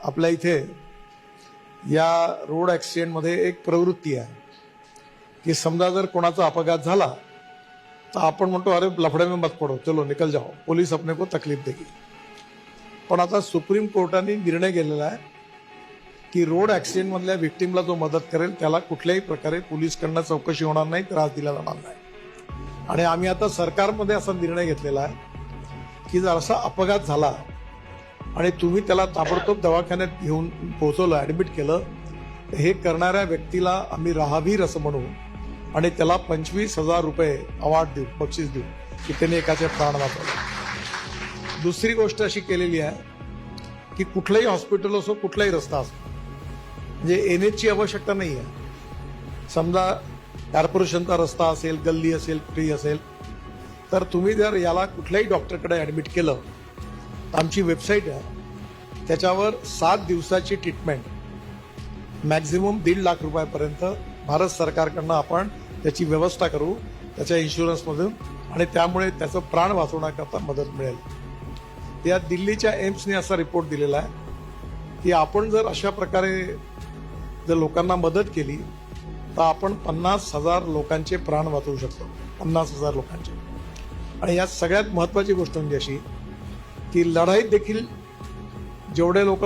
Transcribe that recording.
आपल्या इथे या रोड ॲक्सिडेंटमध्ये एक प्रवृत्ती आहे की समजा जर कोणाचा अपघात झाला तर आपण म्हणतो अरे लफड़े में मत पड़ो, चलो निकल जाओ, पोलीस अपने को तकलीफ देगी. पण आता सुप्रीम कोर्टाने निर्णय केलेला आहे की रोड ॲक्सिडेंटमधल्या विक्टीमला जो मदत करेल त्याला कुठल्याही प्रकारे पोलीसकडनं चौकशी होणार नाही, त्रास दिला जाणार नाही. आणि आम्ही आता सरकारमध्ये असा निर्णय घेतलेला आहे की जर असा अपघात झाला आणि तुम्ही त्याला ताबडतोब दवाखान्यात घेऊन पोहोचवलं, ॲडमिट केलं, तर हे करणाऱ्या व्यक्तीला आम्ही राहावीर असं म्हणू आणि त्याला 25,000 रुपये अवॉर्ड देऊ, बक्षीस देऊ की त्याने एकाचे प्राण वाचवले. दुसरी गोष्ट अशी केलेली आहे की कुठलंही हॉस्पिटल असो, कुठलाही रस्ता असो, म्हणजे एनएचची आवश्यकता नाही आहे. समजा कॉर्पोरेशनचा रस्ता असेल, गल्ली असेल, कुठेही असेल, तर तुम्ही जर याला कुठल्याही डॉक्टरकडे ॲडमिट केलं तर आमची वेबसाईट आहे, त्याच्यावर 7 दिवसाची ट्रीटमेंट मॅक्झिमम 1.5 लाख रुपयापर्यंत भारत सरकारकडनं आपण त्याची व्यवस्था करू त्याच्या इन्शुरन्समधून, आणि त्यामुळे त्याचं प्राण वाचवण्याकरता मदत मिळेल. या दिल्लीच्या एम्सने असा रिपोर्ट दिलेला आहे की आपण जर अशा प्रकारे जर लोकांना मदत केली तर आपण 50,000 लोकांचे प्राण वाचवू शकतो, 50,000 लोकांचे. आणि यात सगळ्यात महत्त्वाची गोष्ट म्हणजे अशी की लढाईत देखील जेवढे लोक